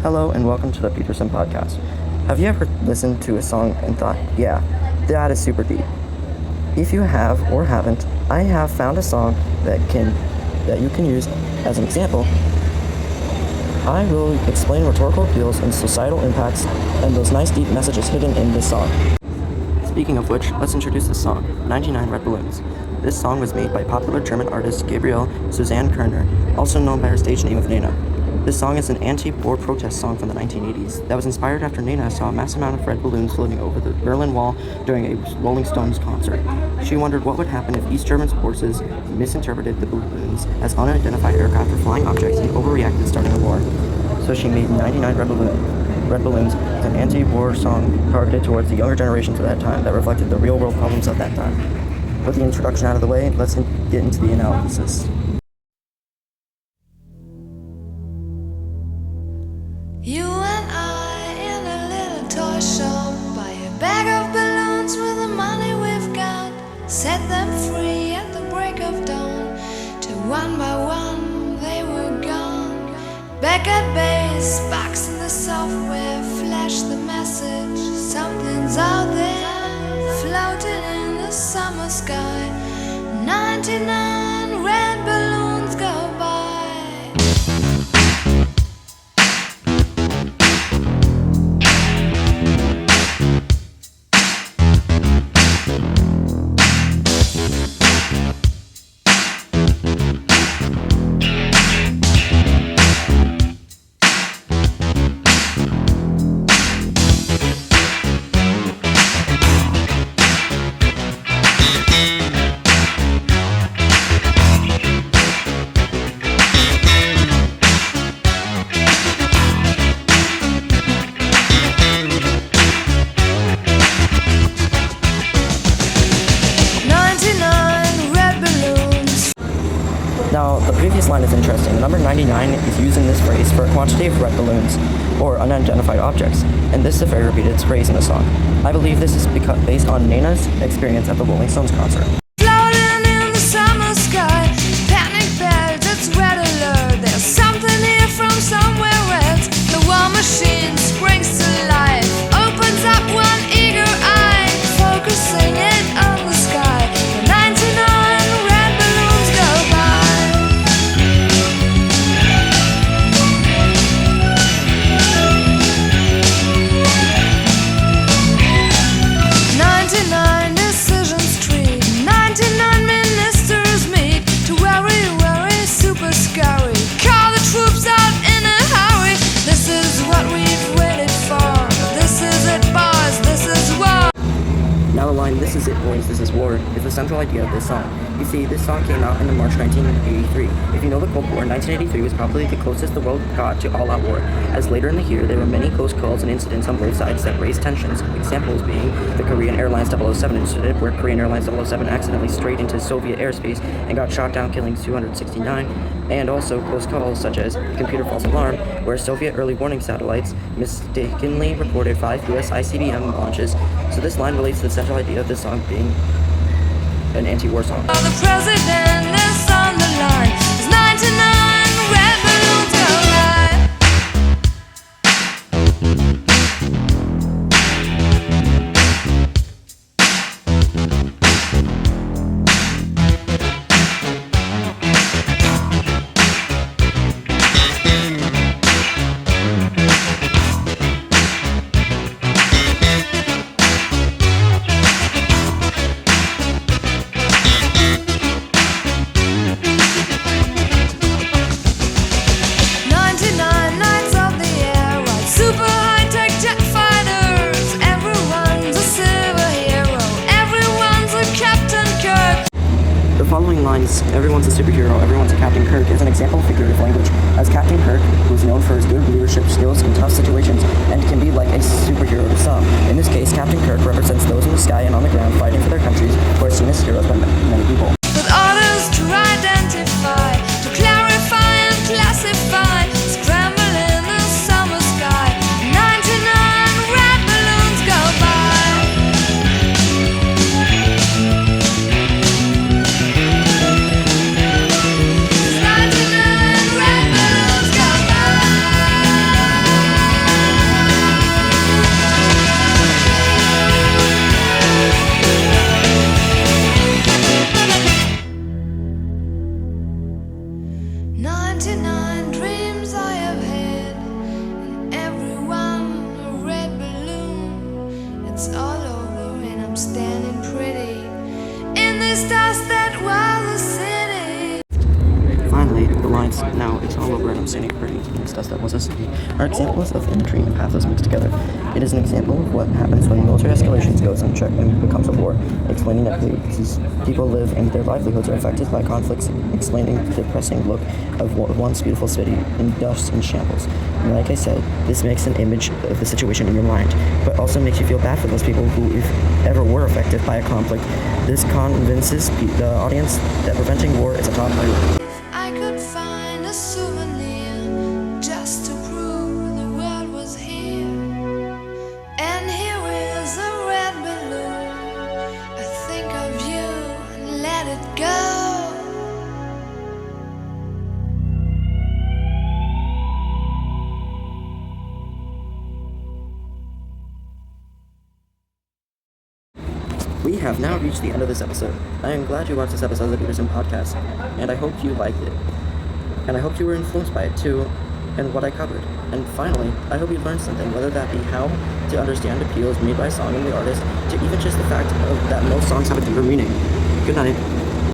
Hello and welcome to the Peterson Podcast. Have you ever listened to a song and thought, yeah, that is super deep? If you have or haven't, I have found a song that you can use as an example. I will explain rhetorical appeals and societal impacts and those nice deep messages hidden in this song. Speaking of which, let's introduce this song, 99 Red Balloons. This song was made by popular German artist Gabriele Susanne Kerner, also known by her stage name of Nena. This song is an anti-war protest song from the 1980s that was inspired after Nena saw a mass amount of red balloons floating over the Berlin Wall during a Rolling Stones concert. She wondered what would happen if East German forces misinterpreted the balloons as unidentified aircraft or flying objects and overreacted, starting a war. So she made 99 Red Balloons as an anti-war song targeted towards the younger generations of that time that reflected the real-world problems of that time. With the introduction out of the way, let's get into the analysis. You and I in a little toy shop, buy a bag of balloons with the money we've got, set them free at the break of dawn, till one by one they were gone. Back at base, box in the software, flash the message, something's out there, floating in the summer sky. 99 red balloons go by. Now, the previous line is interesting. The number 99 is used in this phrase for a quantity of red balloons, or unidentified objects, and this is a very repeated phrase in the song. I believe this is based on Nena's experience at the Rolling Stones concert. Floating in the summer sky, panic bells, it's red alert. There's something here from somewhere else. The war machine springs to life, opens up one eager eye, focusing it on the sky. The 99 red balloons go by. 99 decisions treat, 99 ministers meet to worry, super scary. Call the troops out in a hurry. This is what we've waited for. This is it, boys, this is war. Now the line, "This is it, boys, this is war," is the central idea of this song. You see, this song came out in March 1983. If you know the Cold War, 1983 was probably the closest the world got to all-out war, as later in the year there were many close calls and incidents on both sides that raised tensions, examples being the Korean Airlines 007 incident, where Korean Airlines 007 accidentally strayed into Soviet airspace and got shot down, killing 269, and also close calls such as Computer False Alarm, where Soviet early warning satellites mistakenly reported 5 US ICBM launches. So this line relates to the central idea of this song being an anti-war song. The president is on the line. There's 99 red balloons go by. The following lines, "Everyone's a superhero, everyone's a Captain Kirk," is an example of figurative language, as Captain Kirk was known for his good leadership skills in tough situations and can be like a superhero to some. In this case, Captain Kirk represents those in the sky and on the ground fighting for their countries, who are seen as heroes by many people. With orders to identify, to clarify and classify, scramble in the summer sky. 99 red balloons go by. There's 99 red balloons go by. scenic beauty stuff that was a city are examples of imagery and pathos mixed together. It is an example of what happens when military escalations goes unchecked and becomes a war, explaining that places people live and their livelihoods are affected by conflicts, explaining the depressing look of once beautiful city in dust and shambles. And like I said, this makes an image of the situation in your mind, but also makes you feel bad for those people who, if ever were affected by a conflict. This convinces the audience that preventing war is a top priority. I could find a souvenir just to prove the world was here. And here is a red balloon. I think of you and let it go. We have now reached the end of this episode. I am glad you watched this episode of the Peterson Podcast, and I hope you liked it. And I hope you were influenced by it too, and what I covered. And finally, I hope you learned something, whether that be how to understand appeals made by a song and the artist, to even just the fact that most songs have a deeper meaning. Good night.